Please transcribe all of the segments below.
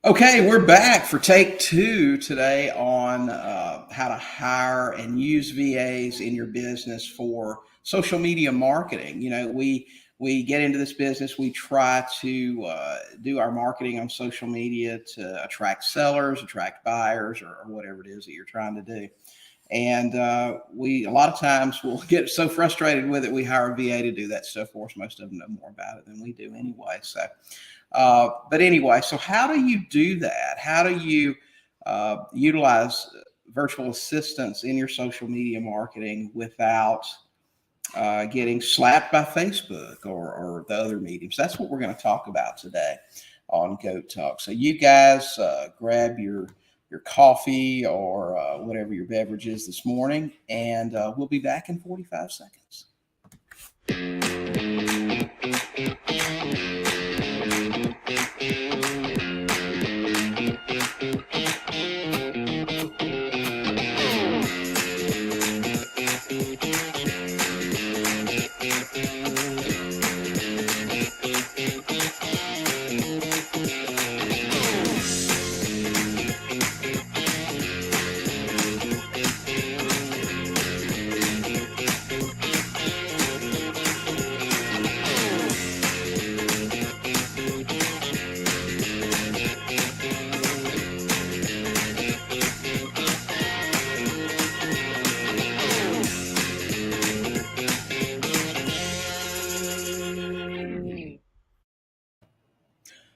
Okay, we're back for take two today on how to hire and use VAs in your business for social media marketing. You know, we get into this business, we try to do our marketing on social media to attract sellers, attract buyers, or whatever it is that you're trying to do. And we a lot of times will get so frustrated with it, we hire a VA to do that stuff for us. Most of them know more about it than we do anyway. But anyway, so how do you do that? How do you utilize virtual assistants in your social media marketing without getting slapped by Facebook or the other mediums? That's what we're going to talk about today on Goat Talk. So you guys grab your coffee or whatever your beverage is this morning, and we'll be back in 45 seconds.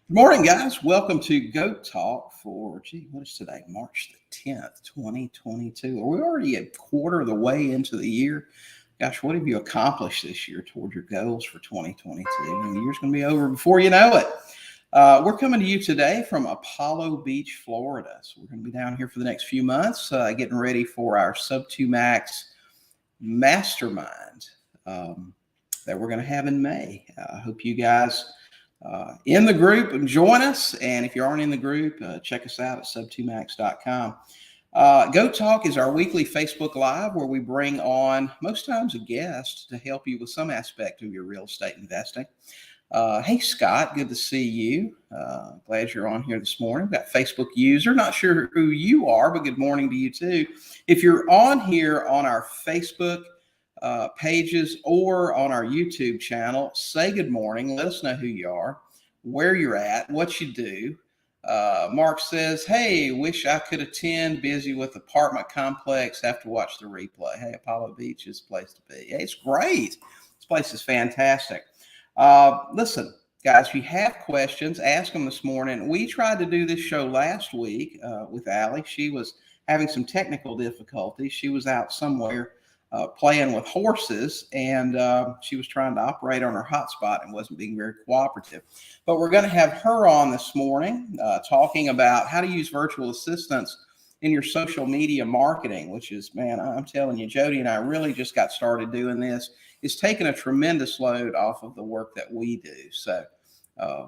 Good morning, guys. Welcome to Goat Talk for, what is today? March the 10th, 2022. Are we already a quarter of the way into the year? Gosh, what have you accomplished this year toward your goals for 2022? The year's going to be over before you know it. We're coming to you today from Apollo Beach, Florida. So we're going to be down here for the next few months, getting ready for our Sub-2 Max Mastermind that we're going to have in May. I hope you guys in the group and join us. And if you aren't in the group, check us out at sub2max.com. Go Talk is our weekly Facebook Live where we bring on most times a guest to help you with some aspect of your real estate investing. Hey, Scott, good to see you. Glad you're on here this morning. We've got Facebook user. Not sure who you are, but good morning to you too. If you're on here on our Facebook pages or on our YouTube channel, say good morning. Let us know who you are, where you're at, what you do. Mark says, hey, wish I could attend, busy with apartment complex, have to watch the replay. Hey, Apollo Beach is a place to be. Hey, it's great. This place is fantastic. Listen, guys, if you have questions, ask them this morning. We tried to do this show last week with Allie. She was having some technical difficulties. She was out somewhere playing with horses, and she was trying to operate on her hotspot and wasn't being very cooperative. But we're going to have her on this morning talking about how to use virtual assistants in your social media marketing, which is, man, I'm telling you, Jody and I really just got started doing this. It's taken a tremendous load off of the work that we do. So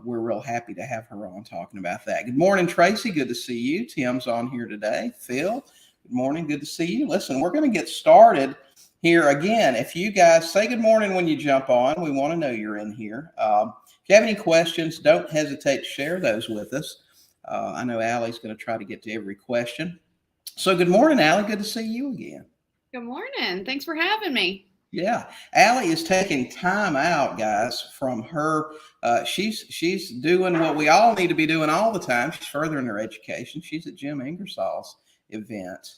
we're real happy to have her on talking about that. Good morning, Tracy. Good to see you. Tim's on here today. Phil, good morning. Good to see you. Listen, we're going to get started here again. If you guys say good morning when you jump on, we want to know you're in here. If you have any questions, don't hesitate to share those with us. I know Allie's going to try to get to every question. So good morning, Allie. Good to see you again. Good morning. Thanks for having me. Yeah, Allie is taking time out, guys, from her. She's doing what we all need to be doing all the time. She's furthering her education. She's at Jim Ingersoll's event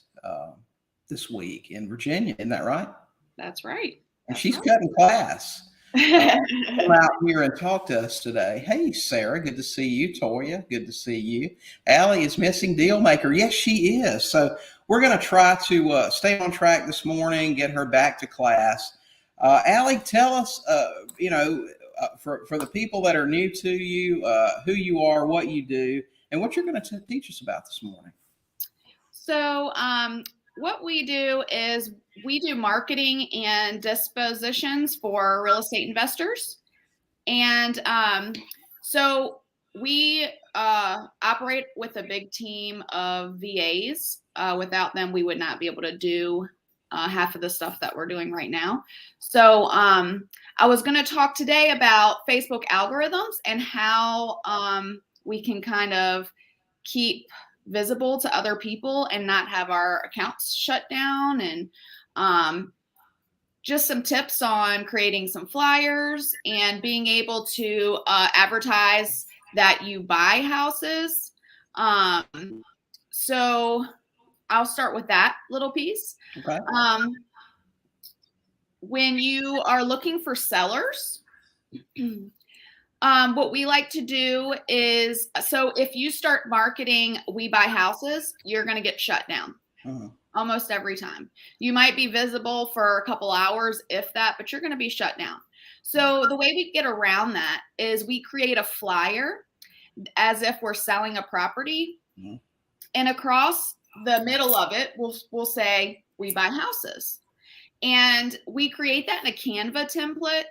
this week in Virginia. Isn't that right? That's right. And she's cutting class. Come out here and talk to us today. Hey, Sarah, good to see you. Toya, good to see you. Allie is missing Deal Maker. Yes, she is. So we're going to try to stay on track this morning, get her back to class. Allie, tell us, for the people that are new to you, who you are, what you do, and what you're going to teach us about this morning. So what we do is we do marketing and dispositions for real estate investors. And so we operate with a big team of VAs. Without them, we would not be able to do half of the stuff that we're doing right now. So I was going to talk today about Facebook algorithms and how we can kind of keep visible to other people and not have our accounts shut down. And just some tips on creating some flyers and being able to advertise that you buy houses. So I'll start with that little piece. Okay. When you are looking for sellers, what we like to do is, so if you start marketing we buy houses, you're going to get shut down almost every time. You might be visible for a couple hours, if that, but you're going to be shut down. So the way we get around that is we create a flyer as if we're selling a property, and across the middle of it, we'll say we buy houses. And we create that in a Canva template,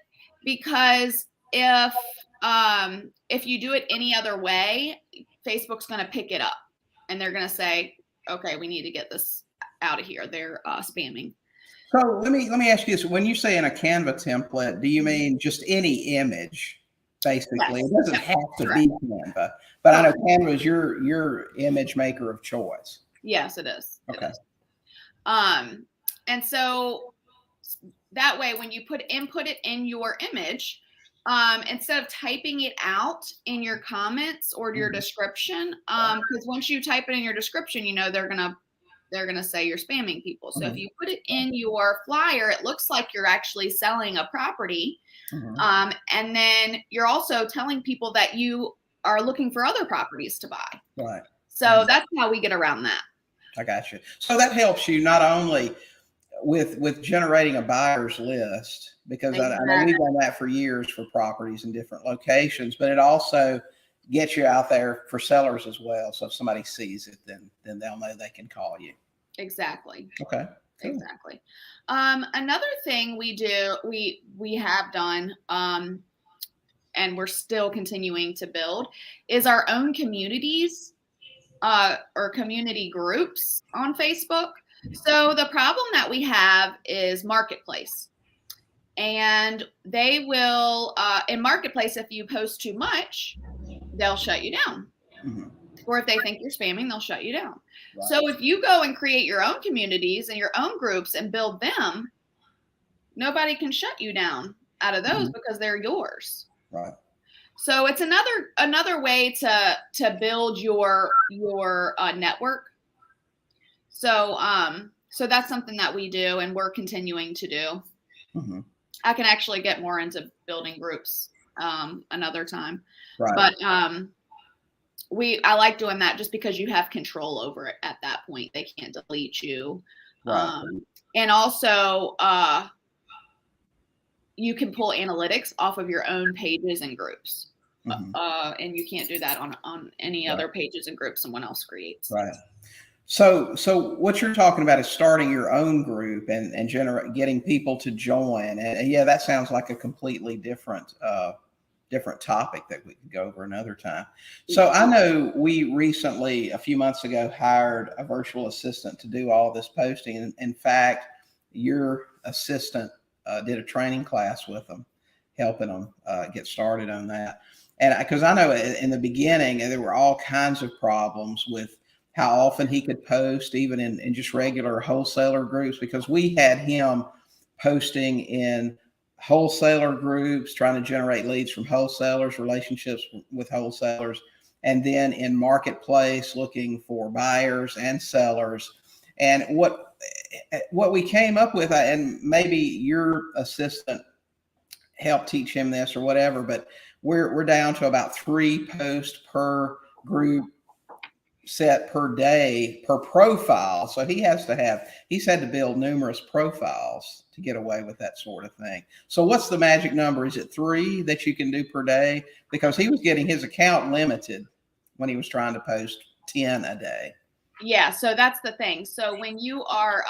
because if you do it any other way, Facebook's going to pick it up and they're going to say, okay, we need to get this out of here. They're spamming. So let me ask you this. When you say in a Canva template, do you mean just any image, basically? Yes. It doesn't have to be Canva, but I know Canva is your image maker of choice. Yes, it is. Okay. It is. And so that way, when you input it in your image, instead of typing it out in your comments or your description, because once you type it in your description, they're gonna say you're spamming people. So if you put it in your flyer, it looks like you're actually selling a property, and then you're also telling people that you are looking for other properties to buy. Right. So that's how we get around that. I got you. So that helps you not only with generating a buyer's list, because I know we've done that for years for properties in different locations, but it also gets you out there for sellers as well. So if somebody sees it, then they'll know they can call you. Exactly. Okay. Cool. Exactly. Another thing we do, we have done, and we're still continuing to build, is our own communities or community groups on Facebook. So the problem that we have is Marketplace. And they will, in Marketplace, if you post too much, they'll shut you down. Or if they think you're spamming, they'll shut you down. Right. So if you go and create your own communities and your own groups and build them, nobody can shut you down out of those because they're yours. Right. So it's another way to build your network. So that's something that we do and we're continuing to do. I can actually get more into building groups another time. Right. But I like doing that just because you have control over it at that point. They can't delete you. Right. And also you can pull analytics off of your own pages and groups. And you can't do that on any other pages and groups someone else creates. Right. So what you're talking about is starting your own group and getting people to join. And yeah, that sounds like a completely different topic that we could go over another time. So I know we recently, a few months ago, hired a virtual assistant to do all this posting. And in fact, your assistant did a training class with them, helping them get started on that. And because I know in the beginning, there were all kinds of problems with how often he could post, even in just regular wholesaler groups, because we had him posting in wholesaler groups, trying to generate leads from wholesalers, relationships with wholesalers, and then in Marketplace looking for buyers and sellers. And what we came up with, and maybe your assistant helped teach him this or whatever, but we're down to about 3 posts per group set per day per profile. So he's had to build numerous profiles to get away with that sort of thing. So what's the magic number? Is it 3 that you can do per day? Because he was getting his account limited when he was trying to post 10 a day. Yeah. So that's the thing. So when you are,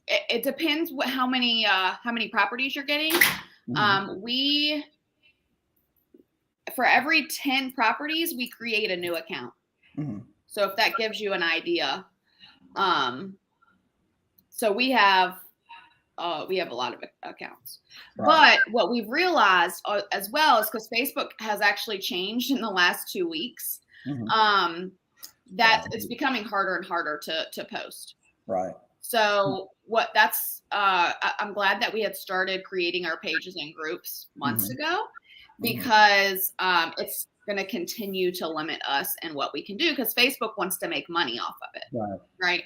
it depends how many properties you're getting. For every 10 properties, we create a new account. So if that gives you an idea, so we have a lot of accounts, right. But what we've realized as well is because Facebook has actually changed in the last 2 weeks. that it's becoming harder and harder to post. Right. So I'm glad that we had started creating our pages and groups months ago, because it's going to continue to limit us and what we can do, because Facebook wants to make money off of it. Right.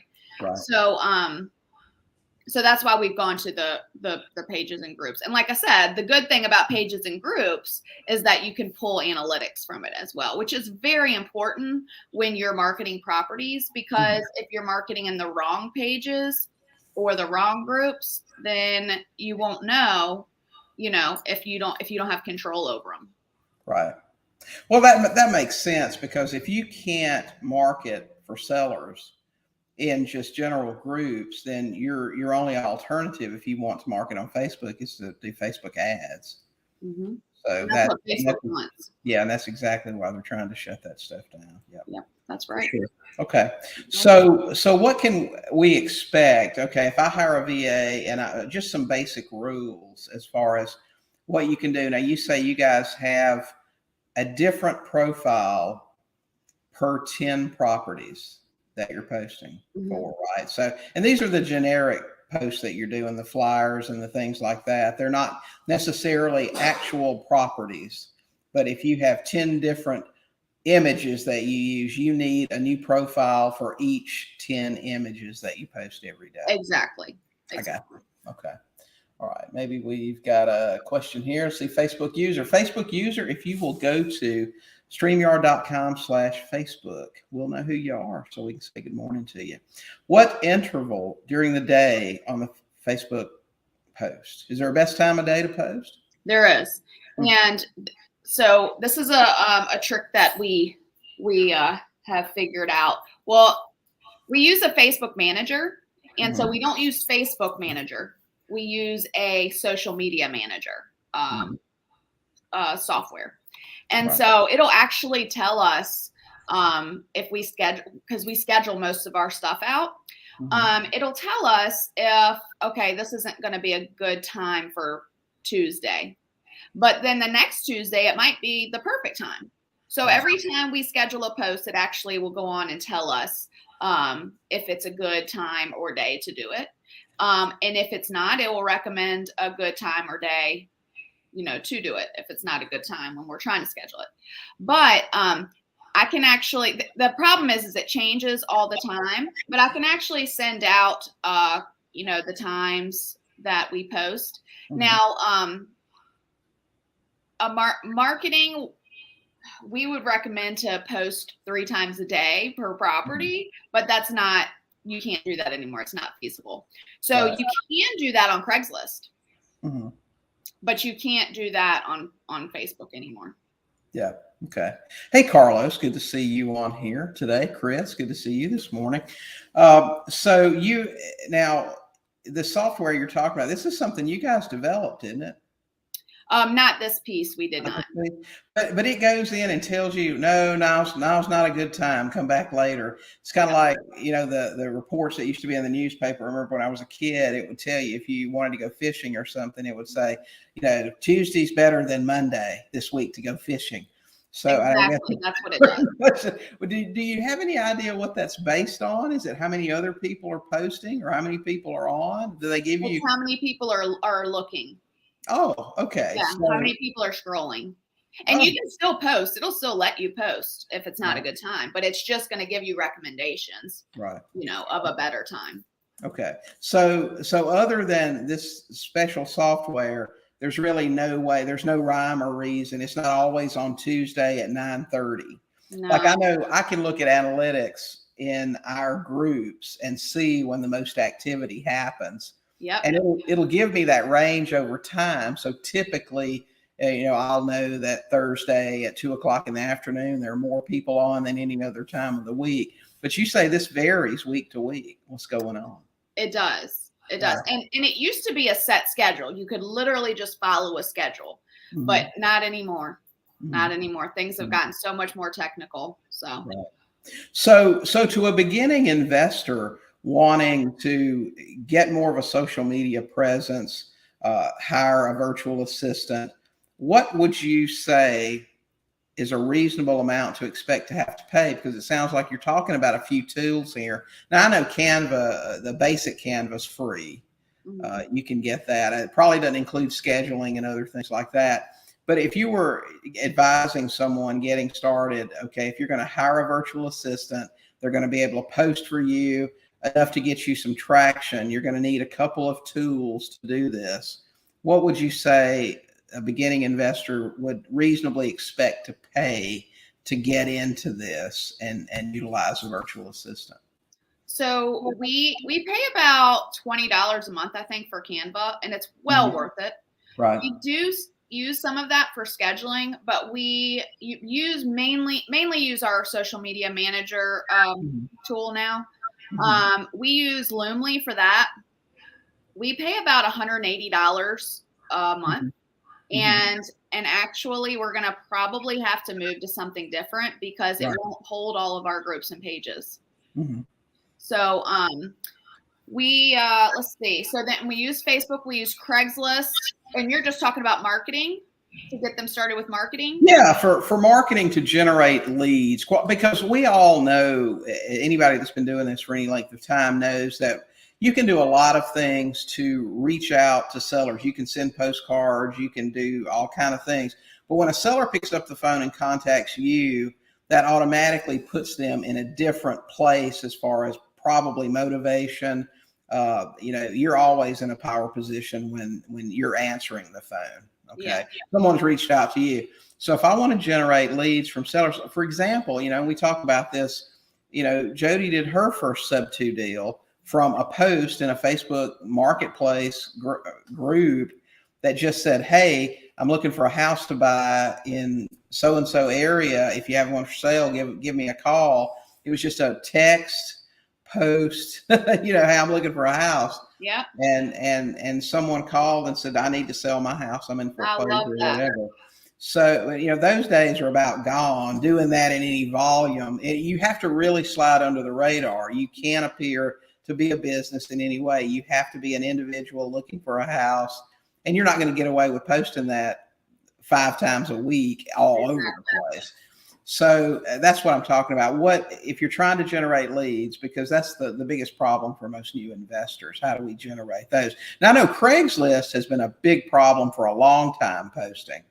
So that's why we've gone to the pages and groups. And like I said, the good thing about pages and groups is that you can pull analytics from it as well, which is very important when you're marketing properties, because if you're marketing in the wrong pages or the wrong groups, then you won't know, if you don't have control over them. Right. Well, that makes sense, because if you can't market for sellers in just general groups, then your only alternative, if you want to market on Facebook, is to do Facebook ads. So that's what Facebook wants. Yeah, and that's exactly why they're trying to shut that stuff down. Yeah, that's right. Sure. Okay. So what can we expect? Okay, if I hire a VA, and just some basic rules as far as what you can do. Now, you say you guys have a different profile per 10 properties that you're posting for, right? So, and these are the generic posts that you're doing, the flyers and the things like that. They're not necessarily actual properties, but if you have 10 different images that you use, you need a new profile for each 10 images that you post every day. Exactly. I got it. Okay. All right. Maybe we've got a question here. See, Facebook user, if you will go to StreamYard.com/Facebook, we'll know who you are, so we can say good morning to you. What interval during the day on the Facebook post? Is there a best time of day to post? There is. And so this is a trick that we have figured out. Well, we use a Facebook manager, and so we don't use Facebook Manager. We use a social media manager software. And so it'll actually tell us if we schedule, because we schedule most of our stuff out. It'll tell us if, okay, this isn't going to be a good time for Tuesday, but then the next Tuesday, it might be the perfect time. So every time we schedule a post, it actually will go on and tell us if it's a good time or day to do it. And if it's not, it will recommend a good time or day, to do it if it's not a good time when we're trying to schedule it. But I can actually, the problem is it changes all the time, but I can actually send out, the times that we post. Now, marketing, we would recommend to post 3 times a day per property, but that's not, you can't do that anymore. It's not feasible. So you can do that on Craigslist, but you can't do that on Facebook anymore. Yeah. Okay. Hey, Carlos, good to see you on here today. Chris, good to see you this morning. So now the software you're talking about, this is something you guys developed, isn't it? Not this piece. We did not. But it goes in and tells you, no, now's not a good time. Come back later. It's kind of like, the reports that used to be in the newspaper. I remember when I was a kid, it would tell you if you wanted to go fishing or something, it would say, Tuesday's better than Monday this week to go fishing. So exactly. That's what it does. Do you have any idea what that's based on? Is it how many other people are posting or how many people are on? Do they give you how many people are looking? Oh, okay. Yeah, so, how many people are scrolling? And you can still post. It'll still let you post if it's not a good time, but it's just going to give you recommendations, of a better time. Okay. So other than this special software, there's really no way, there's no rhyme or reason. It's not always on Tuesday at 9:30. No. Like I know I can look at analytics in our groups and see when the most activity happens. Yep. And it'll give me that range over time. So typically, I'll know that Thursday at 2:00 in the afternoon, there are more people on than any other time of the week. But you say this varies week to week. What's going on? It does. It does. And it used to be a set schedule. You could literally just follow a schedule, but not anymore. Not anymore. Things have gotten so much more technical. So to a beginning investor wanting to get more of a social media presence, hire a virtual assistant, what would you say is a reasonable amount to expect to have to pay? Because it sounds like you're talking about a few tools here. Now, I know Canva, the basic Canva is free. You can get that. It probably doesn't include scheduling and other things like that. But if you were advising someone getting started, okay, if you're going to hire a virtual assistant, they're going to be able to post for you enough to get you some traction. You're going to need a couple of tools to do this. What would you say a beginning investor would reasonably expect to pay to get into this and utilize a virtual assistant? So we pay about $20 a month, I think, for Canva, and it's well worth it. Right. We do use some of that for scheduling, but we use mainly use our social media manager tool now. We use Loomly for that. We pay about $180 a month. And actually, we're going to probably have to move to something different because it won't hold all of our groups and pages. So let's see. So then we use Facebook, we use Craigslist, and you're just talking about marketing to get them started with marketing? Yeah, for marketing to generate leads, because we all know, anybody that's been doing this for any length of time knows that you can do a lot of things to reach out to sellers. You can send postcards, you can do all kind of things. But when a seller picks up the phone and contacts you, that automatically puts them in a different place as far as probably motivation. You're always in a power position when you're answering the phone. Okay. Yeah. Someone's reached out to you. So if I want to generate leads from sellers, for example, we talk about this, Jody did her first sub-2 deal from a post in a Facebook marketplace group that just said, hey, I'm looking for a house to buy in so-and-so area. If you have one for sale, give me a call. It was just a text post, hey, I'm looking for a house. Yeah. And someone called and said, I need to sell my house. I'm in foreclosure or whatever. So, those days are about gone. Doing that in any volume, you have to really slide under the radar. You can't appear to be a business in any way. You have to be an individual looking for a house, and you're not going to get away with posting that 5 times a week all over the place. So that's what I'm talking about. What if you're trying to generate leads, because that's the biggest problem for most new investors. How do we generate those? Now, I know Craigslist has been a big problem for a long time posting.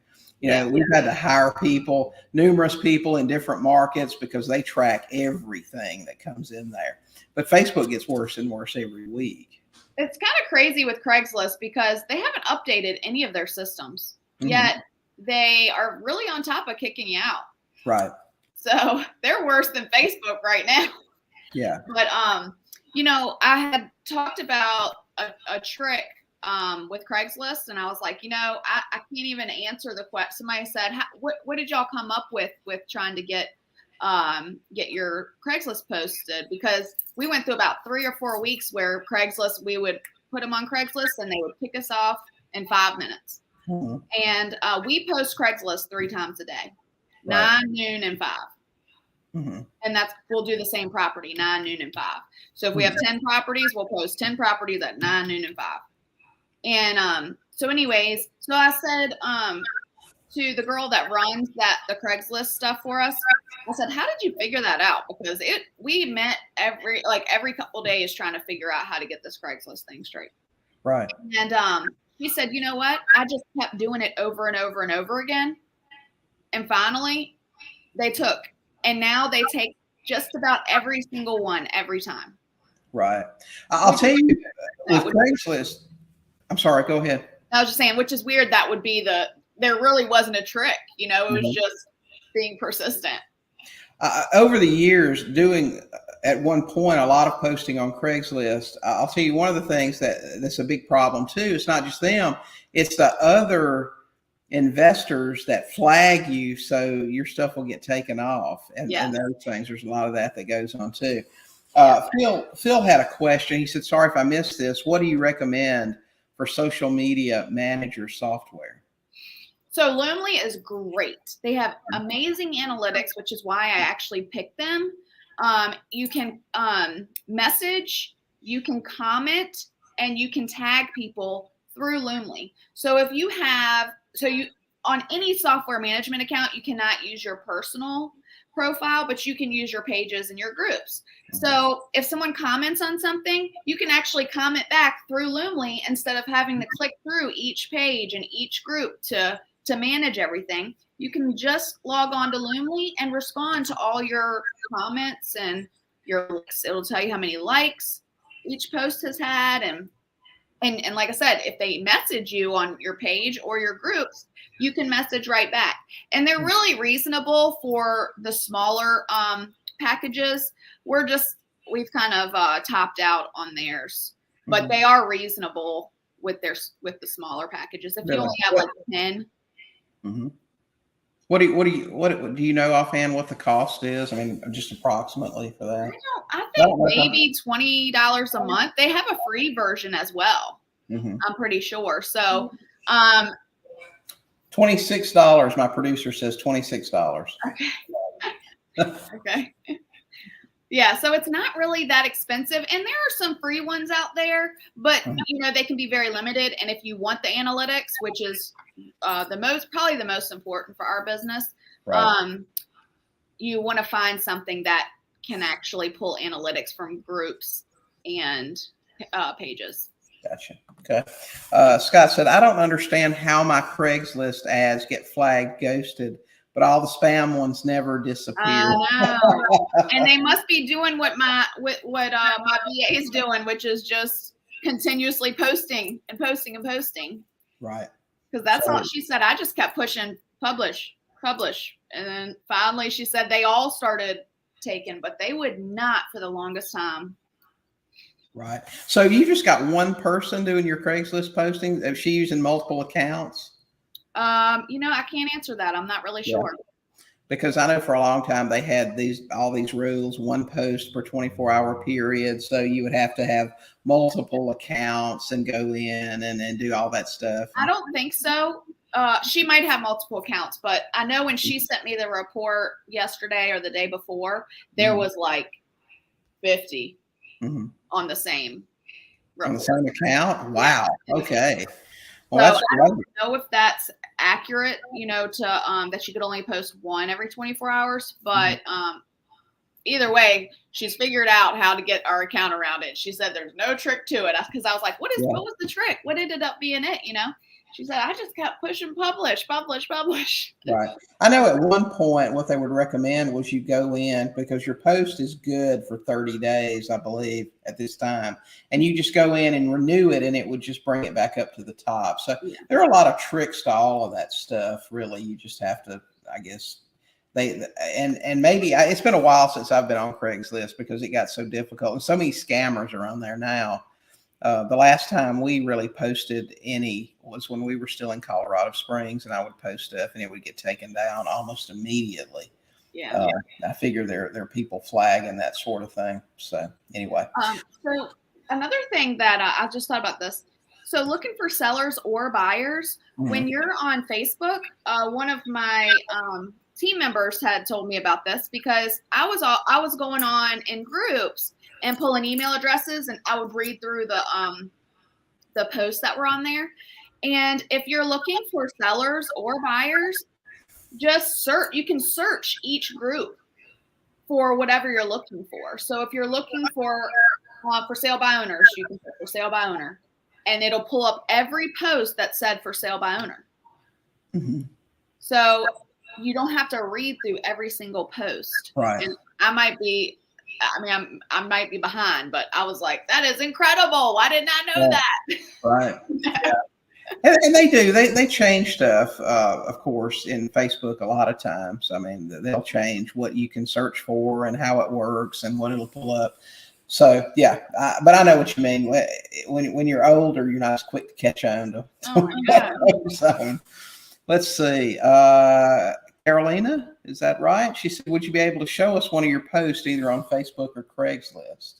We've had to hire people, numerous people in different markets, because they track everything that comes in there. But Facebook gets worse and worse every week. It's kind of crazy with Craigslist because they haven't updated any of their systems, yet they are really on top of kicking you out. Right. So they're worse than Facebook right now. Yeah. But, I had talked about a trick with Craigslist, and I was like, I can't even answer the question. Somebody said, what did y'all come up with trying to get your Craigslist posted? Because we went through about 3 or 4 weeks where Craigslist, we would put them on Craigslist and they would kick us off in 5 minutes. And we post Craigslist 3 times a day, 9, noon, and 5. And we'll do the same property, 9, noon, and 5. So if we have 10 properties, we'll post 10 properties at 9, noon, and 5. And so anyways, so I said to the girl that runs the Craigslist stuff for us, I said, how did you figure that out? Because we met every couple of days trying to figure out how to get this Craigslist thing straight. Right. And he said, you know what? I just kept doing it over and over and over again. And finally they took. And now they take just about every single one every time. Right. I'll tell you, with Craigslist, I'm sorry, go ahead. I was just saying, which is weird. That would be there really wasn't a trick, it was just being persistent. Over the years, doing at one point a lot of posting on Craigslist, I'll tell you one of the things that's a big problem too. It's not just them, it's the other investors that flag you, so your stuff will get taken off, and those things. There's a lot of that goes on too. Phil had a question. He said, sorry if I missed this. What do you recommend for social media manager software? So Loomly is great. They have amazing analytics, which is why I actually picked them. You can message, you can comment, and you can tag people through Loomly. So if you have, on any software management account, you cannot use your personal profile, but you can use your pages and your groups. So if someone comments on something, you can actually comment back through Loomly instead of having to click through each page and each group to manage everything. You can just log on to Loomly and respond to all your comments and your likes. It'll tell you how many likes each post has had, and like I said, if they message you on your page or your groups, you can message right back. And they're really reasonable for the smaller packages. We've kind of topped out on theirs, but they are reasonable with the smaller packages. If you only have like 10. Mm-hmm. What do you know offhand what the cost is? I mean, just approximately for that. I think maybe $20 a month. They have a free version as well. I'm pretty sure. So, $26. My producer says $26. Okay. Okay. Yeah, so it's not really that expensive, and there are some free ones out there, but they can be very limited. And if you want the analytics, which is probably the most important for our business, right. You want to find something that can actually pull analytics from groups and pages. Gotcha. Okay. Scott said, I don't understand how my Craigslist ads get flagged ghosted, but all the spam ones never disappear. I know. And they must be doing what my VA is doing, which is just continuously posting and posting and posting. Right. Because that's all she said. I just kept pushing publish. And then finally she said they all started taking, but they would not for the longest time. Right. So you just got one person doing your Craigslist posting? Is she using multiple accounts? I can't answer that. I'm not really sure. Because I know for a long time they had all these rules, one post per 24-hour period. So you would have to have multiple accounts and go in and do all that stuff. I don't think so. She might have multiple accounts, but I know when she sent me the report yesterday or the day before, there was like 50 on the same report. On the same account? Wow. Okay. Well, so I don't know if that's accurate, to that you could only post one every 24 hours, but either way, she's figured out how to get our account around it. She said there's no trick to it, because I was like, what was the trick? What ended up being it? She said, I just kept pushing publish. Right. I know at one point what they would recommend was you go in, because your post is good for 30 days, I believe, at this time. And you just go in and renew it, and it would just bring it back up to the top. So there are a lot of tricks to all of that stuff, really. You just have to, I guess, and maybe it's been a while since I've been on Craigslist because it got so difficult. And so many scammers are on there now. The last time we really posted any was when we were still in Colorado Springs, and I would post stuff and it would get taken down almost immediately. Yeah. I figure there are people flagging that sort of thing. So anyway. So another thing that I just thought about this. So looking for sellers or buyers, when you're on Facebook, one of my team members had told me about this, because I was going on in groups and pulling email addresses, and I would read through the posts that were on there. And if you're looking for sellers or buyers, just search. You can search each group for whatever you're looking for. So if you're looking for sale by owners, you can search for sale by owner, and it'll pull up every post that said for sale by owner. So you don't have to read through every single post. Right. And I might be behind, but I was like, that is incredible. Why didn't I know that? Right. Yeah. And they do. They change stuff, of course, in Facebook a lot of times. I mean, they'll change what you can search for and how it works and what it'll pull up. So, yeah, but I know what you mean. When you're older, you're not as quick to catch on to so, let's see. Carolina, is that right? She said, would you be able to show us one of your posts either on Facebook or Craigslist?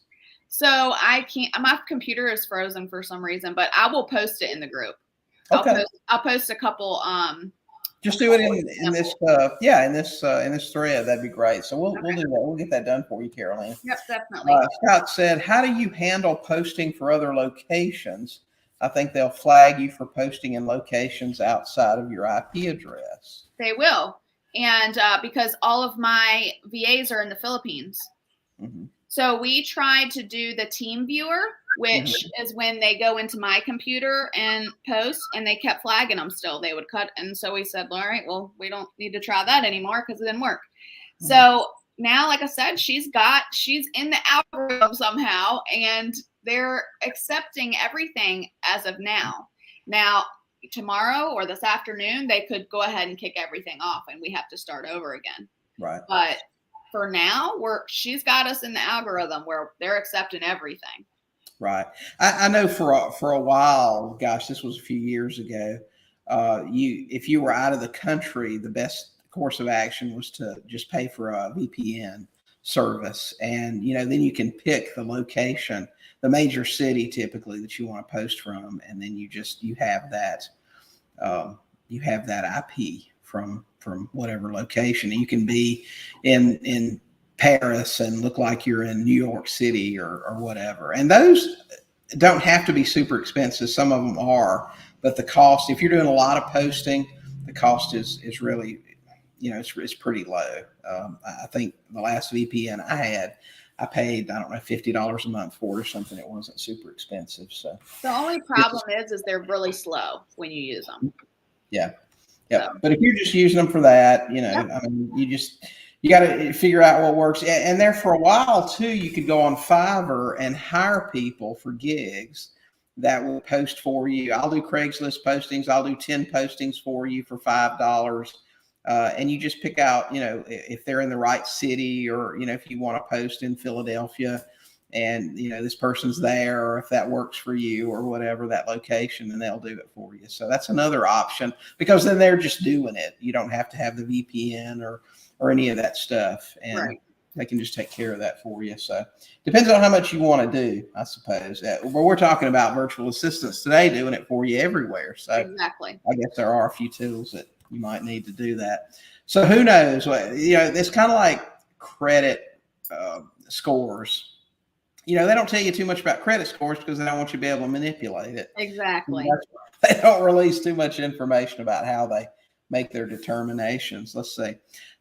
So I can't, my computer is frozen for some reason, but I will post it in the group. Okay. I'll post a couple. Just do it in this thread. That'd be great. So we'll do that. We'll get that done for you, Carolina. Yep, definitely. Scott said, how do you handle posting for other locations I think they'll flag you for posting in locations outside of your IP address. They will. And because all of my VAs are in the Philippines. Mm-hmm. So we tried to do the team viewer, which is when they go into my computer and post, and they kept flagging them still. They would cut. And so we said, all right, well, we don't need to try that anymore because it didn't work. Mm-hmm. So now, like I said, she's in the algorithm somehow, and they're accepting everything as of now. Now, tomorrow or this afternoon, they could go ahead and kick everything off, and we have to start over again. Right. But for now, she's got us in the algorithm where they're accepting everything. Right. I know for a while, gosh, this was a few years ago. If you were out of the country, the best course of action was to just pay for a VPN service, and then you can pick the location, the major city typically that you want to post from, and then you have that IP from whatever location. And you can be in Paris and look like you're in New York City or whatever. And those don't have to be super expensive. Some of them are, but the cost, if you're doing a lot of posting, the cost is really, it's pretty low. I think the last VPN I had, I paid, I don't know, $50 a month for it or something. It wasn't super expensive. So the only problem is they're really slow when you use them. Yeah. Yeah. So. But if you're just using them for that, yep. I mean, you got to figure out what works. And there for a while too, you could go on Fiverr and hire people for gigs that will post for you. I'll do Craigslist postings. I'll do 10 postings for you for $5. And you just pick out, if they're in the right city, or, if you want to post in Philadelphia and, this person's there, or if that works for you or whatever, that location, and they'll do it for you. So that's another option, because then they're just doing it. You don't have to have the VPN or any of that stuff. And right. They can just take care of that for you. So depends on how much you want to do, I suppose. But we're talking about virtual assistants today doing it for you everywhere. So exactly. I guess there are a few tools that you might need to do that. So who knows? It's kind of like credit scores. They don't tell you too much about credit scores because they don't want you to be able to manipulate it. Exactly. They don't release too much information about how they make their determinations. Let's see.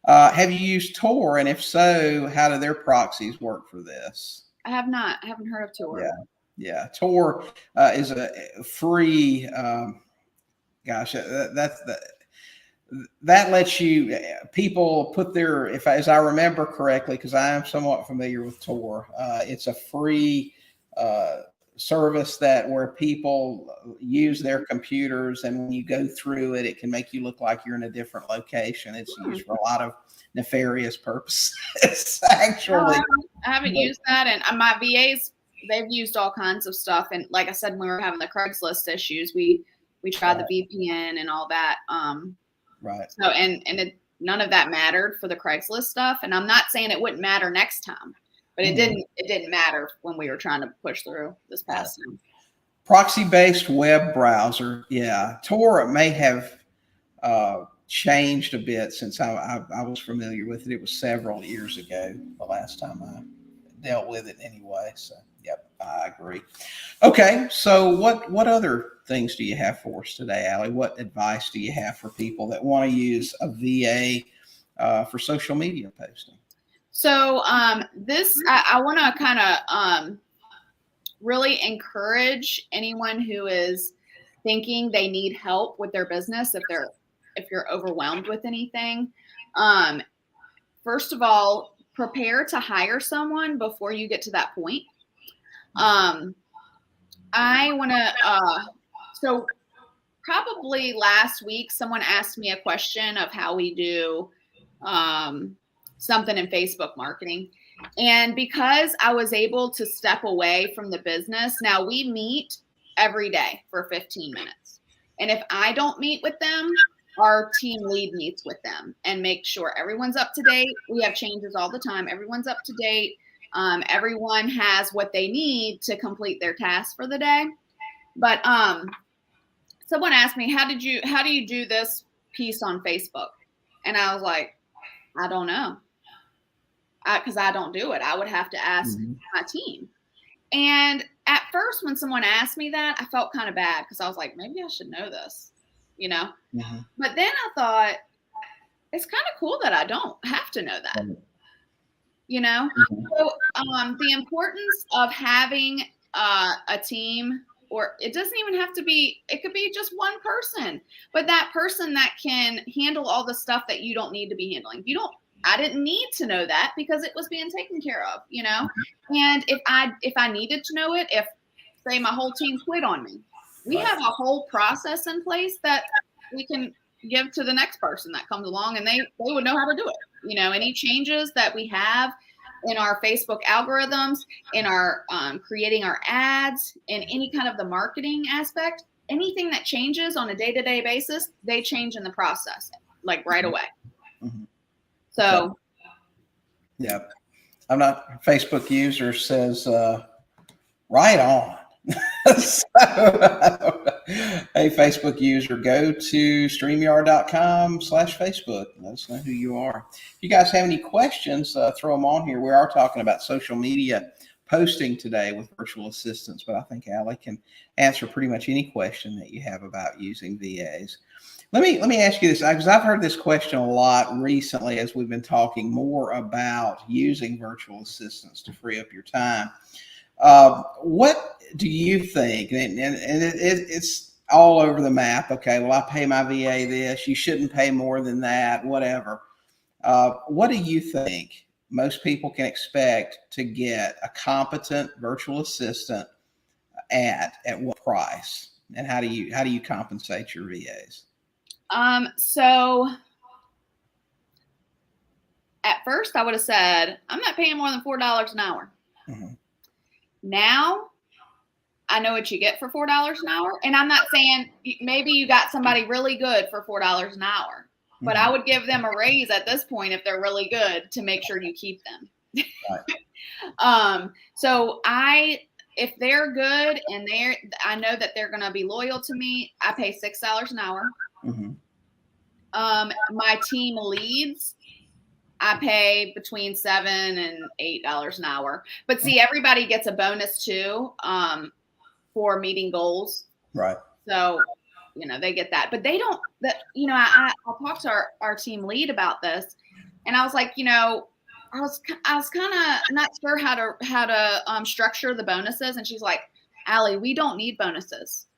Have you used Tor? And if so, how do their proxies work for this? I have not. I haven't heard of Tor. Yeah. Tor is a free, that lets you people put their, as I remember correctly, because I am somewhat familiar with Tor, it's a free service where people use their computers, and when you go through it, it can make you look like you're in a different location. It's used for a lot of nefarious purposes. Actually, I haven't used that, and my VAs, they've used all kinds of stuff. And like I said, when we were having the Craigslist issues, we tried the VPN and all that. Right. So none of that mattered for the Craigslist stuff, and I'm not saying it wouldn't matter next time, but it didn't matter when we were trying to push through this past time. Proxy-based web browser, yeah. Tor may have changed a bit since I was familiar with it. It was several years ago the last time I dealt with it anyway. So, yep, I agree. Okay, so what other things do you have for us today, Allie? What advice do you have for people that want to use a VA for social media posting? So I want to kind of really encourage anyone who is thinking they need help with their business, if you're overwhelmed with anything. First of all, prepare to hire someone before you get to that point. I want to, so probably last week, someone asked me a question of how we do something in Facebook marketing. And because I was able to step away from the business, now we meet every day for 15 minutes. And if I don't meet with them, our team lead meets with them and make sure everyone's up to date. We have changes all the time. Everyone's up to date. Everyone has what they need to complete their task for the day. But someone asked me, how do you do this piece on Facebook? And I was like, I don't know. Because I don't do it. I would have to ask my team. And at first, when someone asked me that, I felt kind of bad because I was like, maybe I should know this, you know? Mm-hmm. But then I thought, it's kind of cool that I don't have to know that, you know? Mm-hmm. So the importance of having a team, or it doesn't even have to be, it could be just one person, but that person that can handle all the stuff that you don't need to be handling. I didn't need to know that because it was being taken care of, you know? And if I needed to know it, if say my whole team quit on me, we Right. have a whole process in place that we can give to the next person that comes along, and they would know how to do it. You know, any changes that we have in our Facebook algorithms, in our creating our ads, in any kind of the marketing aspect, anything that changes on a day-to-day basis, they change in the process, like right away. Mm-hmm. So, yeah, I'm not. Facebook user says right on. So, hey, Facebook user, go to StreamYard.com/Facebook. Let us know who you are. If you guys have any questions, throw them on here. We are talking about social media posting today with virtual assistants, but I think Alie can answer pretty much any question that you have about using VAs. Let me ask you this, because I've heard this question a lot recently as we've been talking more about using virtual assistants to free up your time. What do you think? And it's all over the map. Okay, well, I pay my VA this. You shouldn't pay more than that, whatever. What do you think most people can expect to get a competent virtual assistant at what price? And how do you compensate your VAs? So at first I would have said, I'm not paying more than $4 an hour. Mm-hmm. Now I know what you get for $4 an hour. And I'm not saying maybe you got somebody really good for $4 an hour, but Mm-hmm. I would give them a raise at this point if they're really good to make sure you keep them. Right. So if they're good and I know that they're going to be loyal to me, I pay $6 an hour. Mm-hmm. My team leads, I pay between $7 and $8 an hour. But see, everybody gets a bonus too for meeting goals. Right. So, you know, they get that. But they don't. I talked to our team lead about this, and I was like, I was kind of not sure how to structure the bonuses, and she's like, Alie, we don't need bonuses.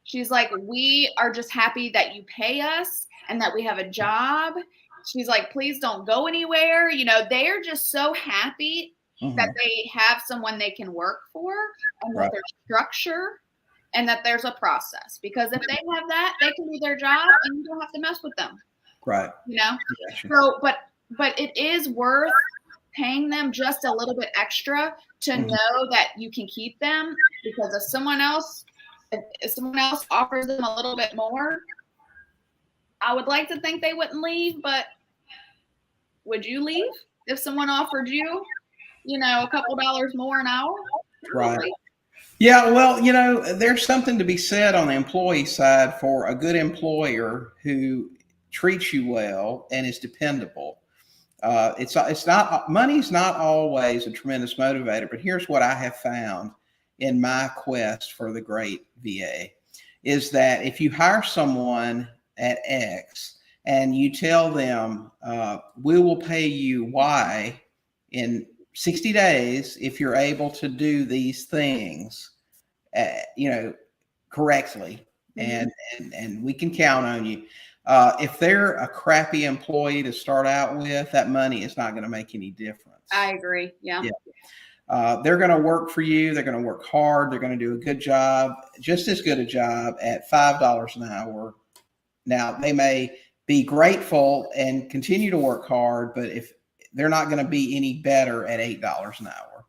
She's like, we are just happy that you pay us and that we have a job. She's like, please don't go anywhere. They are just so happy that they have someone they can work for, and that there's structure and that there's a process. Because if they have that, they can do their job and you don't have to mess with them. Right. So, but it is worth paying them just a little bit extra to know that you can keep them, because if someone else offers them a little bit more, I would like to think they wouldn't leave, but would you leave if someone offered you, a couple dollars more an hour? Right. Yeah, well, there's something to be said on the employee side for a good employer who treats you well and is dependable. It's not, money's not always a tremendous motivator, but here's what I have found in my quest for the great VA is that if you hire someone at X and you tell them, we will pay you Y in 60 days if you're able to do these things, correctly, and we can count on you. If they're a crappy employee to start out with, that money is not going to make any difference. I agree. Yeah. They're going to work for you. They're going to work hard. They're going to do a good job, just as good a job at $5 an hour. Now, they may be grateful and continue to work hard, but if they're not going to be any better at $8 an hour.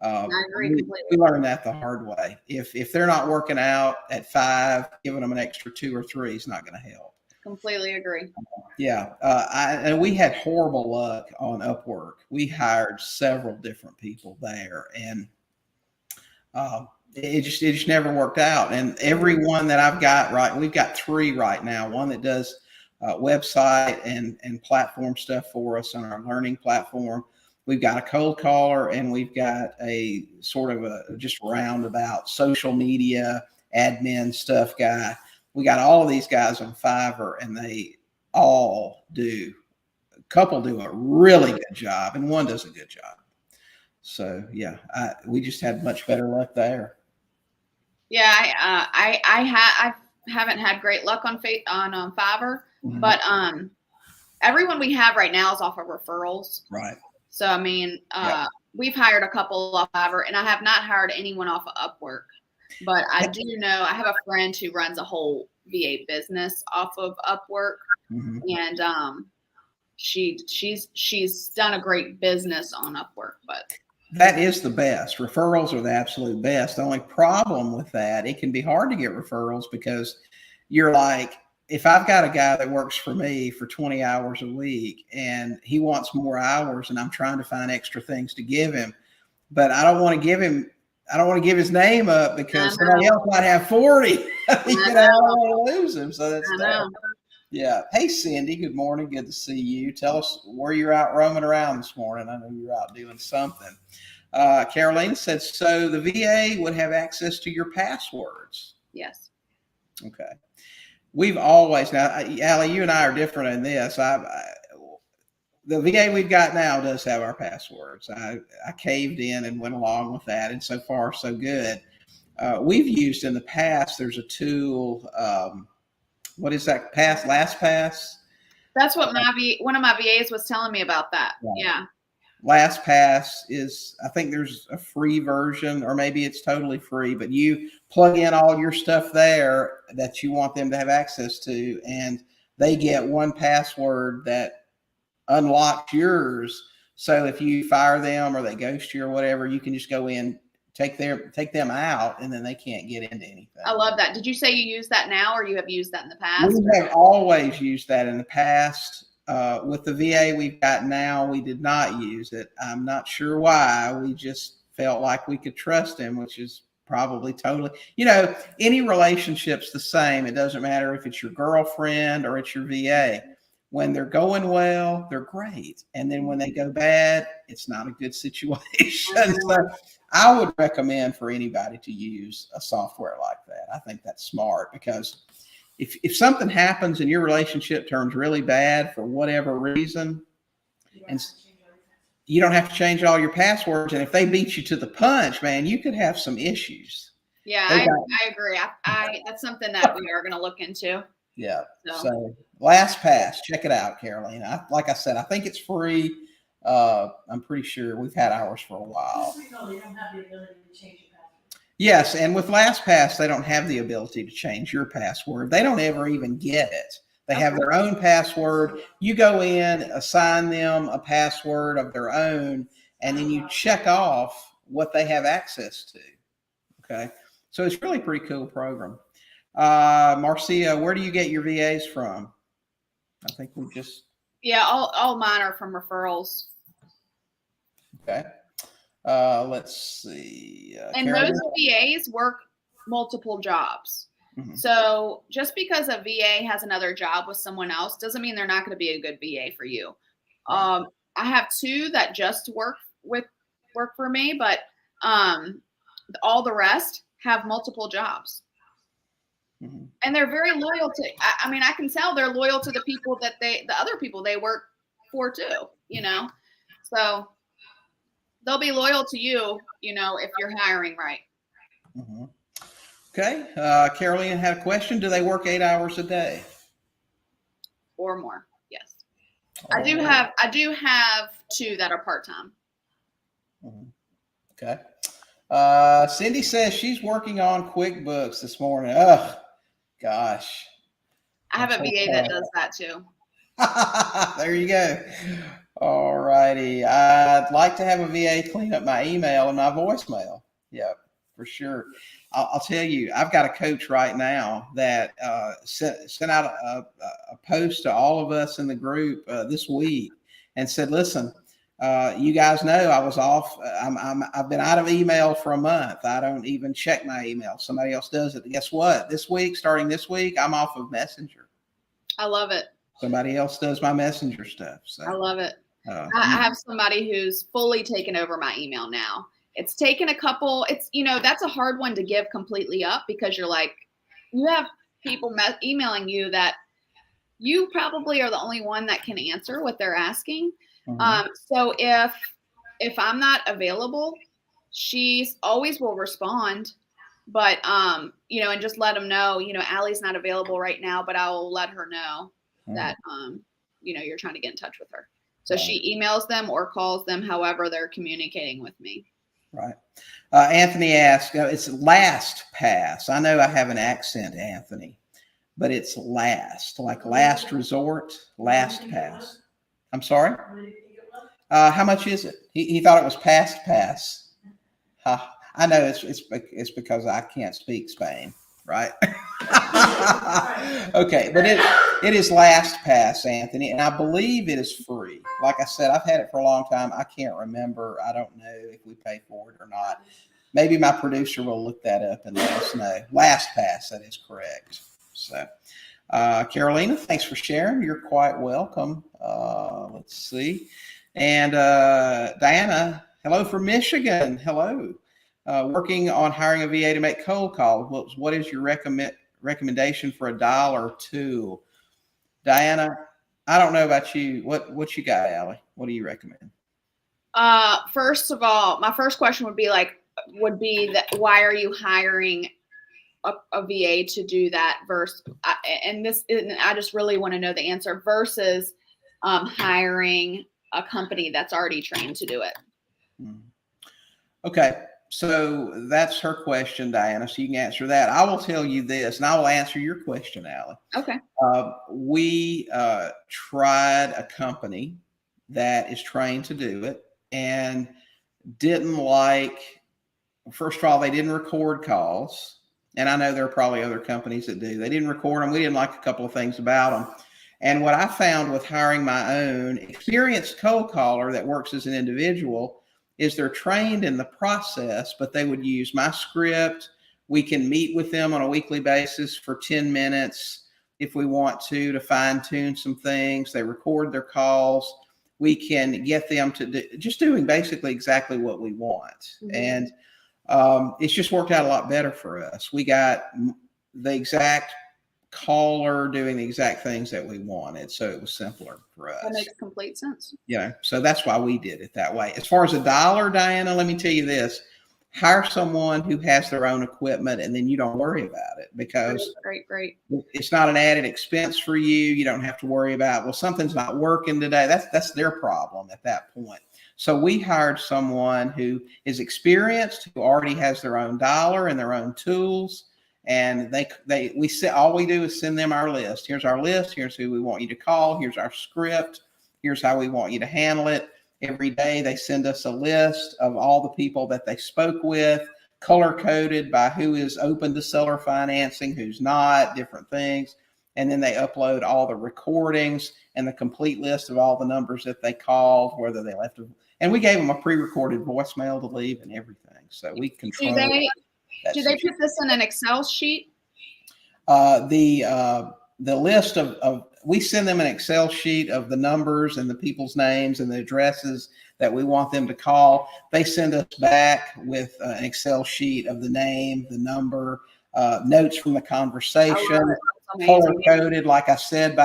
I agree completely. We learned that the hard way. If they're not working out at 5, giving them an extra 2 or 3 is not going to help. Completely agree. And we had horrible luck on Upwork. We hired several different people there, and it just never worked out. And every one that I've got, we've got 3 right now. One that does website and platform stuff for us on our learning platform. we've got a cold caller, and we've got a sort of a just roundabout social media admin stuff guy. We got all of these guys on Fiverr, and they all do. A couple do a really good job, and one does a good job. So yeah, we just had much better luck there. Yeah, I haven't had great luck on Fiverr, Mhm. but everyone we have right now is off of referrals. Right. So I mean, we've hired a couple off Fiverr, and I have not hired anyone off of Upwork. But I do know I have a friend who runs a whole VA business off of Upwork, and she's done a great business on Upwork. But that is the best. Referrals are the absolute best. The only problem with that, it can be hard to get referrals because you're like, if I've got a guy that works for me for 20 hours a week and he wants more hours and I'm trying to find extra things to give him, but I don't want to give his name up because somebody else might have 40. I don't want to lose him. So that's tough. Yeah. Hey, Cindy, good morning. Good to see you. Tell us where you're out roaming around this morning. I know you're out doing something. Carolina said, so the VA would have access to your passwords. Yes. Okay. We've always, now, Allie, you and I are different in this. The VA we've got now does have our passwords. I caved in and went along with that, and so far, so good. We've used in the past, there's a tool, what is that? LastPass? That's what one of my VAs was telling me about that. Right. Yeah. LastPass is, I think there's a free version, or maybe it's totally free, but you plug in all your stuff there that you want them to have access to, and they get one password that unlocks yours. So if you fire them or they ghost you or whatever, you can just go in, take them out, and then they can't get into anything. I love that. Did you say you use that now, or you have used that in the past? We have always used that in the past. With the VA we've got now, we did not use it. I'm not sure why. We just felt like we could trust him, which is probably totally, any relationship's the same. It doesn't matter if it's your girlfriend or it's your VA. When they're going well, they're great. And then when they go bad, it's not a good situation. So I would recommend for anybody to use a software like that. I think that's smart because if something happens and your relationship turns really bad for whatever reason, and you don't have to change all your passwords, and if they beat you to the punch, man, you could have some issues. Yeah, I agree. That's something that we are going to look into. Yeah. So LastPass, check it out, Carolina. Like I said, I think it's free. I'm pretty sure we've had ours for a while. They don't have the ability to change your password. Yes, and with LastPass, they don't have the ability to change your password. They don't ever even get it. They have their own password. You go in, assign them a password of their own, and then you check off what they have access to. Okay, so it's really a pretty cool program. Marcia, where do you get your VAs from? I think we just... Yeah, all mine are from referrals. Okay. Let's see. And most VAs work multiple jobs. Mm-hmm. So just because a VA has another job with someone else doesn't mean they're not going to be a good VA for you. I have two that just work for me, but all the rest have multiple jobs. Mm-hmm. And they're very loyal to, I can tell they're loyal to the people that the other people they work for too, so they'll be loyal to you, if you're hiring right. Mm-hmm. Okay. Carolina had a question. Do they work 8 hours a day? Or more. Yes. I do have two that are part-time. Mm-hmm. Okay. Cindy says she's working on QuickBooks this morning. Ugh. Gosh. I have a VA that does that too. There you go. All righty. I'd like to have a VA clean up my email and my voicemail. Yeah, for sure. I'll tell you, I've got a coach right now that sent out a post to all of us in the group this week and said, listen, you guys know I was off. I've been out of email for a month. I don't even check my email. Somebody else does it. Guess what? Starting this week, I'm off of Messenger. I love it. Somebody else does my Messenger stuff. So I love it. I have somebody who's fully taken over my email now. It's taken a couple. It's, that's a hard one to give completely up because you're like, you have people emailing you that you probably are the only one that can answer what they're asking. So if I'm not available, she always will respond, but and just let them know, Allie's not available right now, but I'll let her know that you're trying to get in touch with her. So she emails them or calls them, however they're communicating with me. Right. Anthony asked, it's LastPass. I know I have an accent, Anthony, but it's last, like last resort, LastPass. I'm sorry? How much is it? He thought it was pass. I know it's because I can't speak Spain, right? Okay, but it is LastPass, Anthony, and I believe it is free. Like I said, I've had it for a long time. I can't remember. I don't know if we pay for it or not. Maybe my producer will look that up and let us know. LastPass, that is correct. So, Carolina, thanks for sharing. You're quite welcome. Let's see. And Diana, hello from Michigan. Hello. Working on hiring a VA to make cold calls. What is your recommendation for $1 or $2? Diana, I don't know about you. What you got, Allie? What do you recommend? First of all, my first question would be that why are you hiring a VA to do that versus, and I just really want to know the answer versus hiring a company that's already trained to do it. Okay. So that's her question, Diana. So you can answer that. I will tell you this, and I will answer your question, Allie. Okay. We tried a company that is trained to do it and didn't like, first of all, they didn't record calls. And I know there are probably other companies that do. They didn't record them. We didn't like a couple of things about them. And what I found with hiring my own experienced cold caller that works as an individual is they're trained in the process, but they would use my script. We can meet with them on a weekly basis for 10 minutes if we want to fine tune some things. They record their calls. We can get them to just doing basically exactly what we want. And it's just worked out a lot better for us. We got the exact caller doing the exact things that we wanted. So it was simpler for us. That makes complete sense. So that's why we did it that way. As far as $1, Diana, let me tell you this, hire someone who has their own equipment and then you don't worry about it because great. It's not an added expense for you. You don't have to worry about, well, something's not working today. That's their problem at that point. So we hired someone who is experienced, who already has their own dollar and their own tools. And all we do is send them our list. Here's our list. Here's who we want you to call. Here's our script. Here's how we want you to handle it. Every day they send us a list of all the people that they spoke with, color coded by who is open to seller financing, who's not, different things. And then they upload all the recordings and the complete list of all the numbers that they called, whether they left them. And we gave them a pre-recorded voicemail to leave and everything. So we control it. Do they put this in an Excel sheet? The list we send them an Excel sheet of the numbers and the people's names and the addresses that we want them to call. They send us back with an Excel sheet of the name, the number, notes from the conversation, color coded, like I said,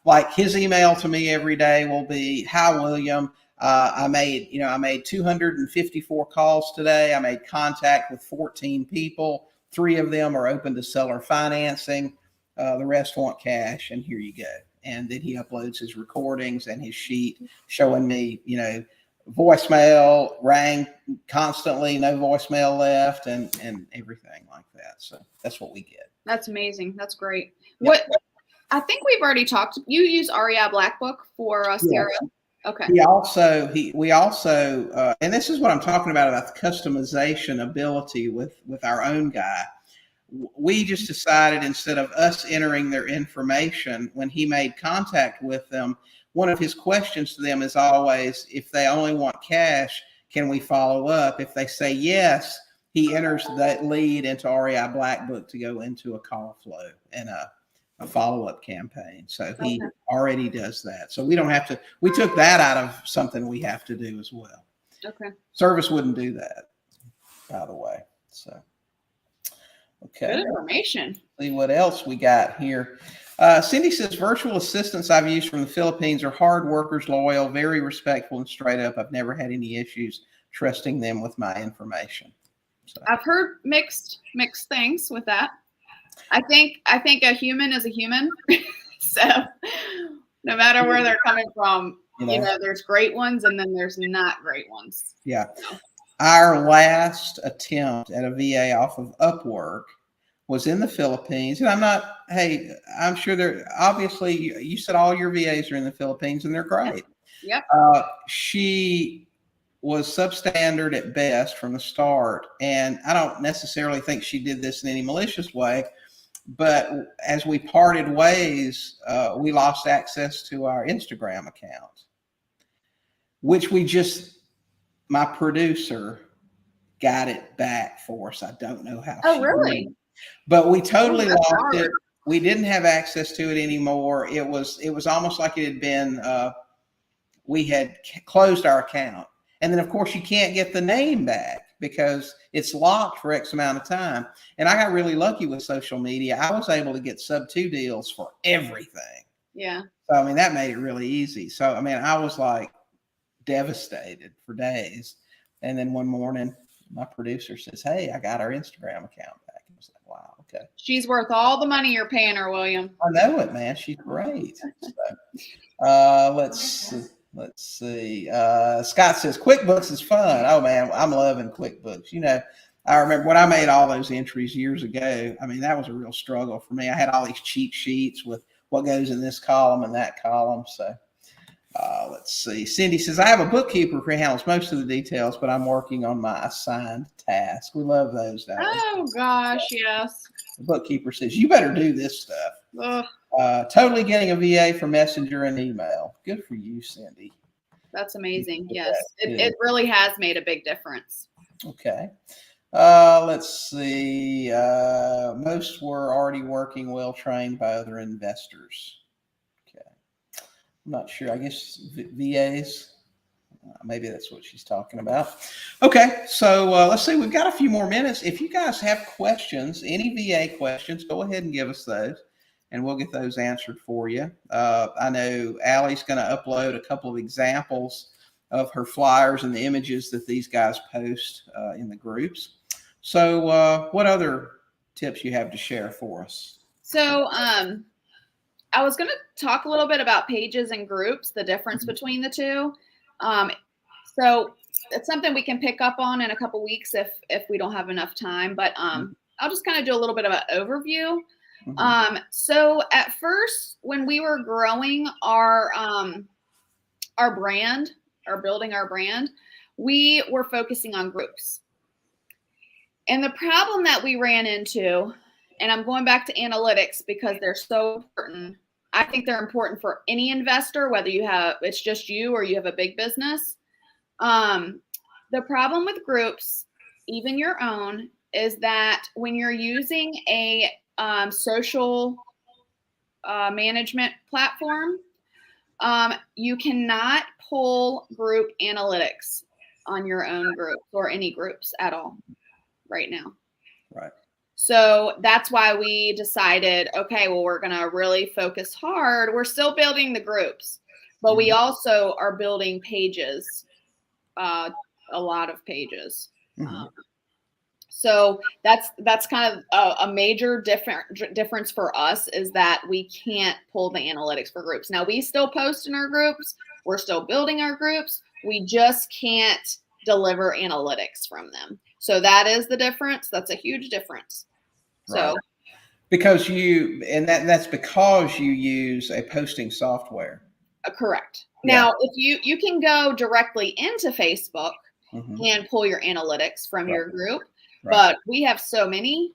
like his email to me every day will be, "Hi, William. I made 254 calls today. I made contact with 14 people. 3 of them are open to seller financing. The rest want cash, and here you go." And then he uploads his recordings and his sheet showing me, voicemail rang constantly, no voicemail left, and everything like that. So that's what we get. That's amazing. That's great. Yep. I think we've already talked. You use REI Black Book for CRM. Yeah. Okay. We also, and this is what I'm talking about the customization ability with our own guy. We just decided instead of us entering their information, when he made contact with them, one of his questions to them is always, if they only want cash, can we follow up? If they say yes, he enters that lead into REI Black Book to go into a call flow. And a follow-up campaign. So he already does that. So we don't have to, we took that out of something we have to do as well. Okay. Service wouldn't do that, by the way. So, okay. Good information. See what else we got here. Cindy says, virtual assistants I've used from the Philippines are hard workers, loyal, very respectful, and straight up. I've never had any issues trusting them with my information. So. I've heard mixed things with that. I think a human is a human. So no matter where they're coming from, you know, there's great ones and then there's not great ones. Yeah. Our last attempt at a VA off of Upwork was in the Philippines. And I'm sure they're, obviously, you said all your VAs are in the Philippines and they're great. Yep. She was substandard at best from the start. And I don't necessarily think she did this in any malicious way. But as we parted ways, we lost access to our Instagram account, which my producer got it back for us. I don't know how. Oh, really? But we totally lost it. We didn't have access to it anymore. It was almost like it had been, we had closed our account. And then, of course, you can't get the name back because it's locked for X amount of time. And I got really lucky with social media. I was able to get sub-2 deals for everything. Yeah. So, I mean, that made it really easy. So, I mean, I was like devastated for days. And then one morning, my producer says, hey, I got our Instagram account back. I was like, wow, okay. She's worth all the money you're paying her, William. I know it, man. She's great. So, let's see. Scott says QuickBooks is fun. Oh man, I'm loving QuickBooks. You know, I remember when I made all those entries years ago. I mean, that was a real struggle for me. I had all these cheat sheets with what goes in this column and that column. So let's see. Cindy says, I have a bookkeeper who handles most of the details, but I'm working on my assigned task. We love those. Oh gosh, yes. The bookkeeper says, you better do this stuff. Ugh. Totally getting a VA for Messenger and email. Good for you, Cindy. That's amazing. Yes, it really has made a big difference. Okay. Let's see. Most were already working, well trained by other investors. Okay. I'm not sure. I guess VAs. Maybe that's what she's talking about. Okay. So let's see. We've got a few more minutes. If you guys have questions, any VA questions, go ahead and give us those. And we'll get those answered for you. I know Allie's going to upload a couple of examples of her flyers and the images that these guys post in the groups. So what other tips you have to share for us? So I was going to talk a little bit about pages and groups, the difference between the two. So it's something we can pick up on in a couple weeks if we don't have enough time. But I'll just kind of do a little bit of an overview. So at first, when we were growing our brand, or building our brand, we were focusing on groups. And the problem that we ran into, and I'm going back to analytics because they're so important. I think they're important for any investor, whether it's just you or you have a big business. The problem with groups, even your own, is that when you're using a social management platform, you cannot pull group analytics on your own group or any groups at all right now. Right. So that's why we decided, okay, well, we're going to really focus hard. We're still building the groups, but we also are building pages, a lot of pages. So that's kind of a major difference for us, is that we can't pull the analytics for groups. Now, we still post in our groups. We're still building our groups. We just can't deliver analytics from them. So that is the difference. That's a huge difference. Right. So because that's because you use a posting software. Correct. Now, if you can go directly into Facebook and pull your analytics from your group. But we have so many,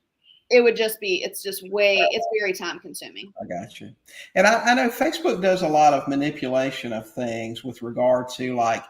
it's very time consuming. I got you. And I know Facebook does a lot of manipulation of things with regard to, like,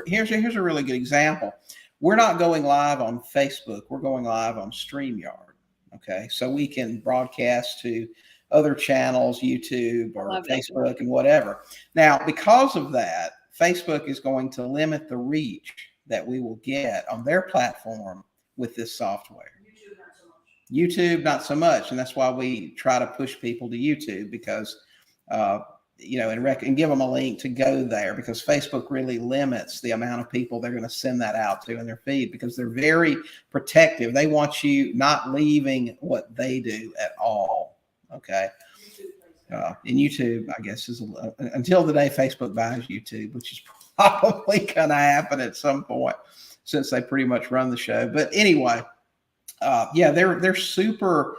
here's a really good example. We're not going live on Facebook. We're going live on StreamYard. Okay. So we can broadcast to other channels, YouTube or Love it. Facebook and whatever. Now, because of that, Facebook is going to limit the reach that we will get on their platform with this software. YouTube, not so much. YouTube, not so much. And that's why we try to push people to YouTube because, and give them a link to go there, because Facebook really limits the amount of people they're going to send that out to in their feed, because they're very protective. They want you not leaving what they do at all. Okay. And YouTube, I guess, is until the day Facebook buys YouTube, which is probably going to happen at some point since they pretty much run the show. But anyway, they're super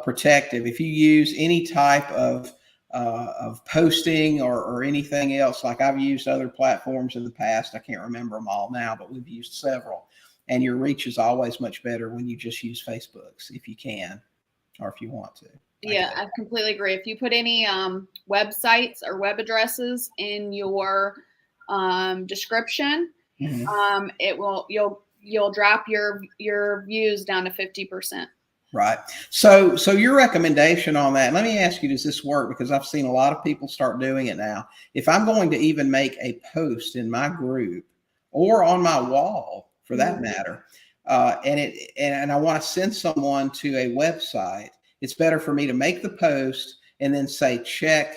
protective. If you use any type of posting or anything else, like I've used other platforms in the past, I can't remember them all now, but we've used several, and your reach is always much better when you just use Facebook's, if you can, or if you want to. Yeah, I completely agree. If you put any websites or web addresses in your description, you'll drop your views down to 50%. Right. So your recommendation on that, let me ask you, does this work? Because I've seen a lot of people start doing it now. If I'm going to even make a post in my group or on my wall, for that matter, and I want to send someone to a website, it's better for me to make the post and then say, check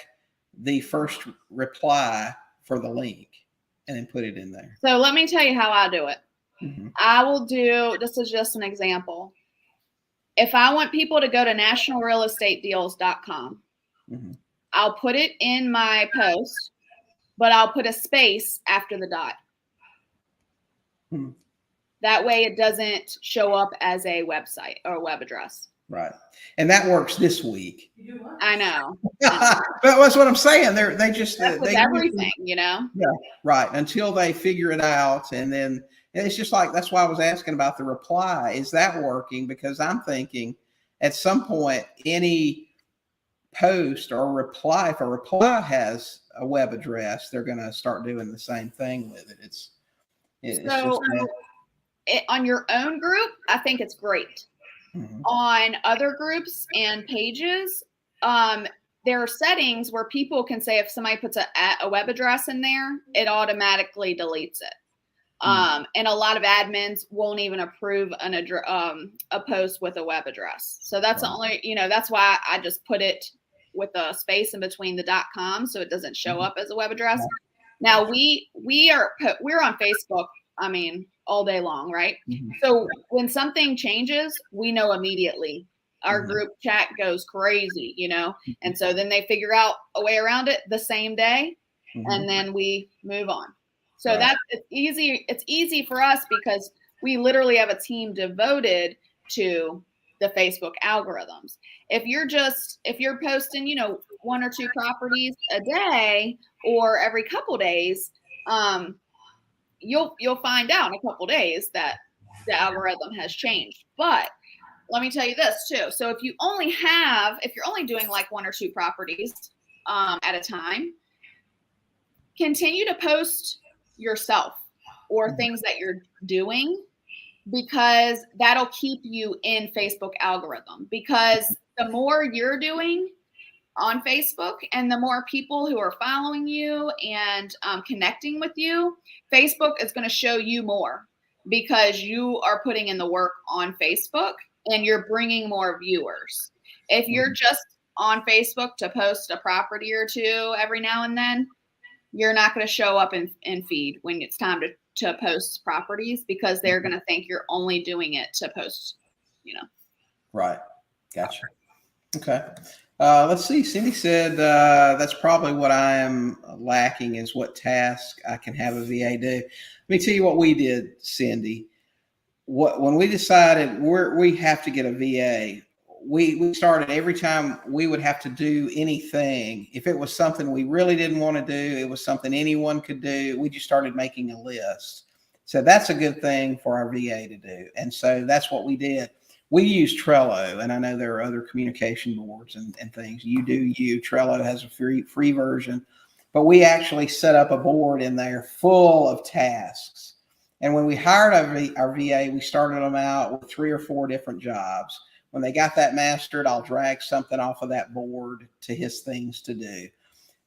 the first reply for the link, and then put it in there. So let me tell you how I do it. Mm-hmm. I will do, this is just an example. If I want people to go to nationalrealestatedeals.com, I'll put it in my post, but I'll put a space after the dot. That way it doesn't show up as a website or a web address. Right. And that works this week. I know. But that's what I'm saying. They just with everything, Yeah, right. Until they figure it out. And then it's just like, that's why I was asking about the reply. Is that working? Because I'm thinking at some point, any post or reply, if a reply has a web address, they're going to start doing the same thing with it. On your own group, I think it's great. On other groups and pages, there are settings where people can say, if somebody puts a web address in there, it automatically deletes it. And a lot of admins won't even approve a post with a web address. So that's the only, that's why I just put it with a space in between the .com, so it doesn't show up as a web address. Now we're on Facebook, all day long, right? So when something changes, we know immediately. Our group chat goes crazy, and so then they figure out a way around it the same day, and then we move on. So it's easy. It's easy for us because we literally have a team devoted to the Facebook algorithms. If you're posting, 1 or 2 properties a day or every couple days, you'll find out in a couple days that the algorithm has changed. But let me tell you this too. So if you're only doing like 1 or 2 properties at a time, continue to post yourself or things that you're doing, because that'll keep you in Facebook algorithm. Because the more you're doing on Facebook and the more people who are following you and connecting with you, Facebook is going to show you more because you are putting in the work on Facebook and you're bringing more viewers. If you're just on Facebook to post a property or 2 every now and then, you're not going to show up in feed when it's time to post properties, because they're going to think you're only doing it to post, Right. Gotcha. Okay. Let's see. Cindy said that's probably what I am lacking, is what task I can have a VA do. Let me tell you what we did, Cindy. When we decided we have to get a VA, we started, every time we would have to do anything, if it was something we really didn't want to do, it was something anyone could do, we just started making a list. So that's a good thing for our VA to do. And so that's what we did. We use Trello, and I know there are other communication boards and things. Trello has a free version, but we actually set up a board in there full of tasks. And when we hired our VA, we started them out with 3 or 4 different jobs. When they got that mastered, I'll drag something off of that board to his things to do.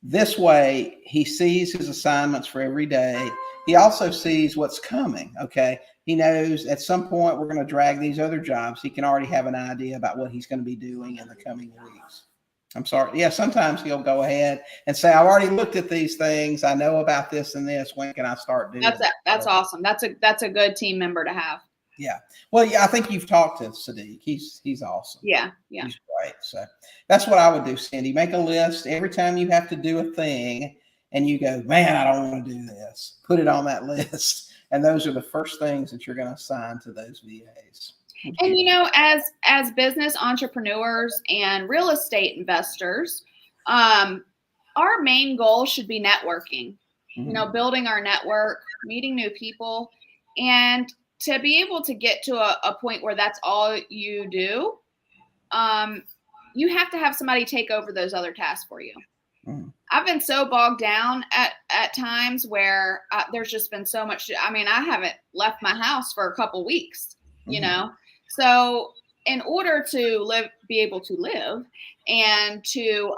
This way, he sees his assignments for every day. He also sees what's coming, okay? He knows at some point we're going to drag these other jobs. He can already have an idea about what he's going to be doing in the coming weeks. I'm sorry. Yeah, sometimes he'll go ahead and say, I've already looked at these things. I know about this and this. When can I start doing it? That's awesome. That's a good team member to have. Yeah. Well, yeah, I think you've talked to Sadiq. He's awesome. Yeah. He's great. So that's what I would do, Cindy. Make a list every time you have to do a thing and you go, man, I don't want to do this. Put it on that list. And those are the first things that you're going to assign to those VAs. And as business entrepreneurs and real estate investors, our main goal should be networking. Mm-hmm. Building our network, meeting new people, and to be able to get to a point where that's all you do, you have to have somebody take over those other tasks for you. Mm-hmm. I've been so bogged down at times where there's just been so much. I haven't left my house for a couple weeks, Mm-hmm. So in order to be able to live and to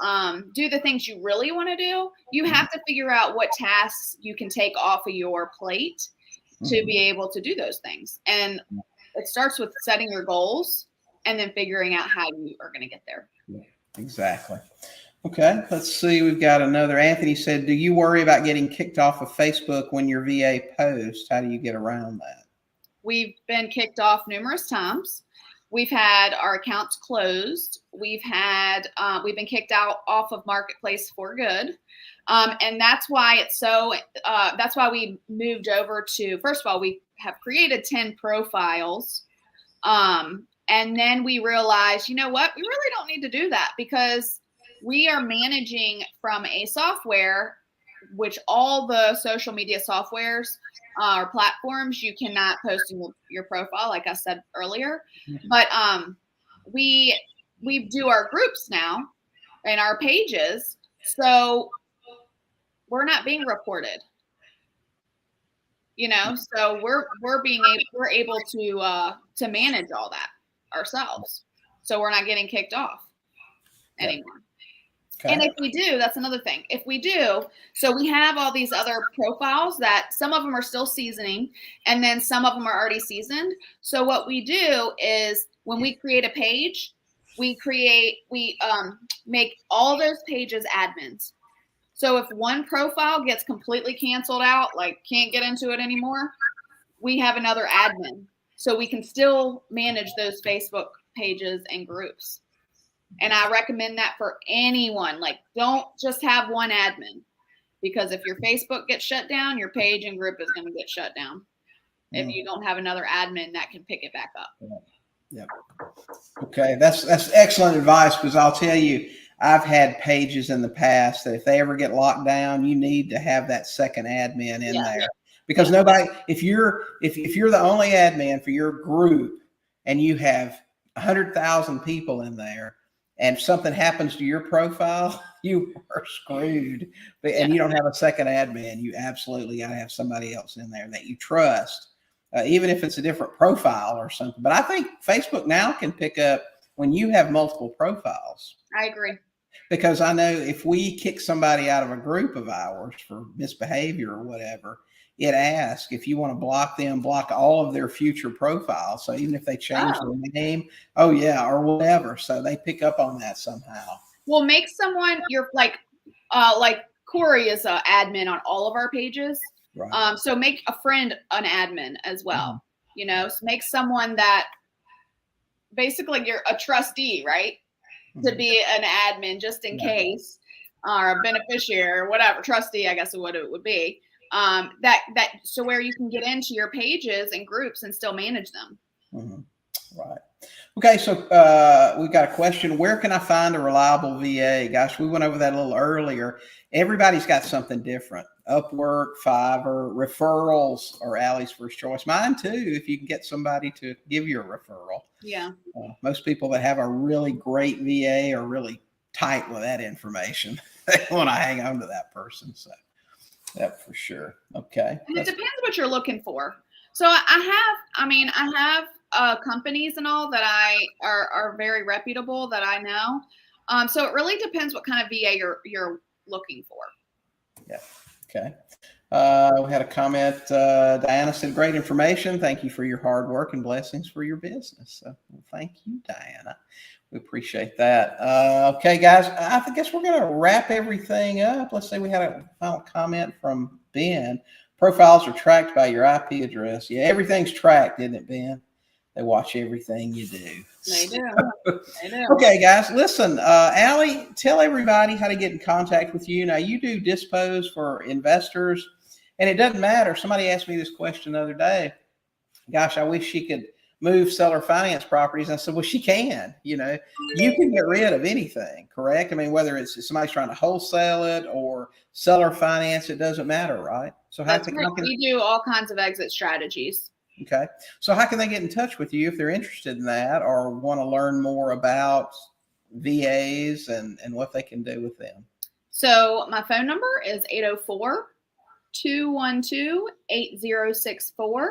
do the things you really want to do, you have to figure out what tasks you can take off of your plate to be able to do those things. And it starts with setting your goals and then figuring out how you are going to get there. Yeah, exactly. Okay, let's see. We've got another. Anthony said, do you worry about getting kicked off of Facebook when your VA posts? How do you get around that? We've been kicked off numerous times. We've had our accounts closed. We've been kicked off of Marketplace for good. And that's why that's why we moved over to, first of all, we have created 10 profiles. And then we realized, you know what, we really don't need to do that because we are managing from a software, which all the social media softwares or platforms, you cannot post in your profile, like I said earlier. But we do our groups now and our pages, so we're not being reported. So we're able to manage all that ourselves, so we're not getting kicked off anymore. Okay. And if we do, that's another thing. If we do, so we have all these other profiles that some of them are still seasoning and then some of them are already seasoned. So what we do is when we create a page, we make all those pages admins. So if one profile gets completely canceled out, like can't get into it anymore, we have another admin. So we can still manage those Facebook pages and groups. And I recommend that for anyone. Like, don't just have one admin, because if your Facebook gets shut down, your page and group is going to get shut down if you don't have another admin that can pick it back up. Yeah. Okay. That's excellent advice, because I'll tell you, I've had pages in the past that if they ever get locked down, you need to have that second admin in there, because nobody, if you're the only admin for your group and you have 100,000 people in there, and something happens to your profile, you are screwed. And you don't have a second admin. You absolutely got to have somebody else in there that you trust, even if it's a different profile or something. But I think Facebook now can pick up when you have multiple profiles. I agree. Because I know if we kick somebody out of a group of ours for misbehavior or whatever, it asks if you want to block them, block all of their future profiles. So even if they change their name, or whatever. So they pick up on that somehow. Well, make someone, you're like Corey is an admin on all of our pages. Right. So make a friend an admin as well. So make someone that basically you're a trustee, right? To be an admin just in case, or a beneficiary or whatever, trustee, I guess is what it would be. So where you can get into your pages and groups and still manage them. Right. Okay. So we've got a question. Where can I find a reliable VA? Gosh, we went over that a little earlier. Everybody's got something different. Upwork, Fiverr, referrals are Allie's first choice. Mine too, if you can get somebody to give you a referral. Yeah. Most people that have a really great VA are really tight with that information. They want to hang on to that person. So that for sure. Okay. And it depends what you're looking for. So I have companies and all that are very reputable that I know. So it really depends what kind of VA you're looking for. Yeah. Okay. We had a comment. Diana said, "Great information. Thank you for your hard work and blessings for your business." So, well, thank you, Diana. We appreciate that. Okay, guys, I guess we're going to wrap everything up. Let's say we had a final comment from Ben. Profiles are tracked by your IP address. Yeah, everything's tracked, isn't it, Ben? They watch everything you do. They do. They do. Okay, guys, listen, Alie, tell everybody how to get in contact with you. Now, you do dispose for investors, and it doesn't matter. Somebody asked me this question the other day. Gosh, I wish she could move seller finance properties. And I said, well, she can. You know, you can get rid of anything, correct? I mean, whether it's somebody's trying to wholesale it or seller finance, it doesn't matter, right? So That's right. We do all kinds of exit strategies. Okay. So how can they get in touch with you if they're interested in that or want to learn more about VAs and what they can do with them? So my phone number is 804-212-8064.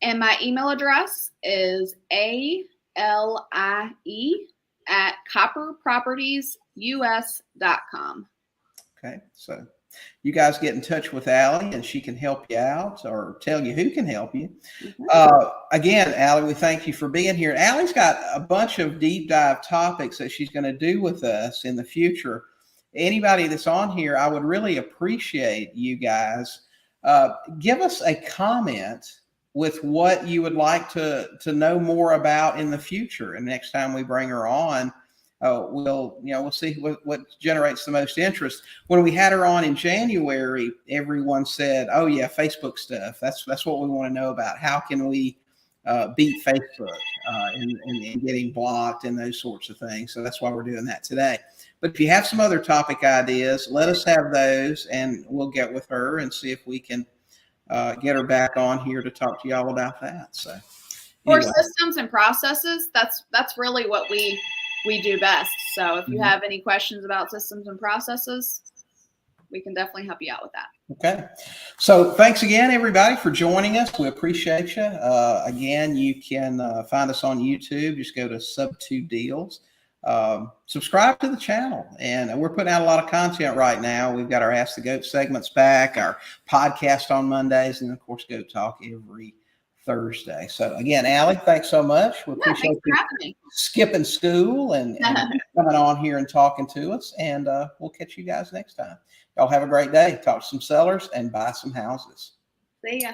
And my email address is alie@copperpropertiesus.com. Okay. So you guys get in touch with Alie and she can help you out or tell you who can help you. Again, Alie, we thank you for being here. Allie's got a bunch of deep dive topics that she's going to do with us in the future. Anybody that's on here, I would really appreciate you guys. Give us a comment with what you would like to know more about in the future. And next time we bring her on, we'll see what generates the most interest. When we had her on in January, everyone said, "Oh yeah, Facebook stuff. That's what we want to know about. How can we beat Facebook and getting blocked and those sorts of things?" So that's why we're doing that today. But if you have some other topic ideas, let us have those, and we'll get with her and see if we can get her back on here to talk to y'all about that. So, for systems and processes, that's really what we do best. So if you have any questions about systems and processes, we can definitely help you out with that. Okay. So thanks again, everybody, for joining us. We appreciate you. Again, you can find us on YouTube. Just go to Sub2 Deals. Subscribe to the channel, and we're putting out a lot of content right now. We've got our Ask the Goat segments back, our podcast on Mondays, and of course Goat Talk every Thursday. So again, Alie, thanks so much. We appreciate you skipping school and coming on here and talking to us, and we'll catch you guys next time. Y'all have a great day. Talk to some sellers and buy some houses. See ya.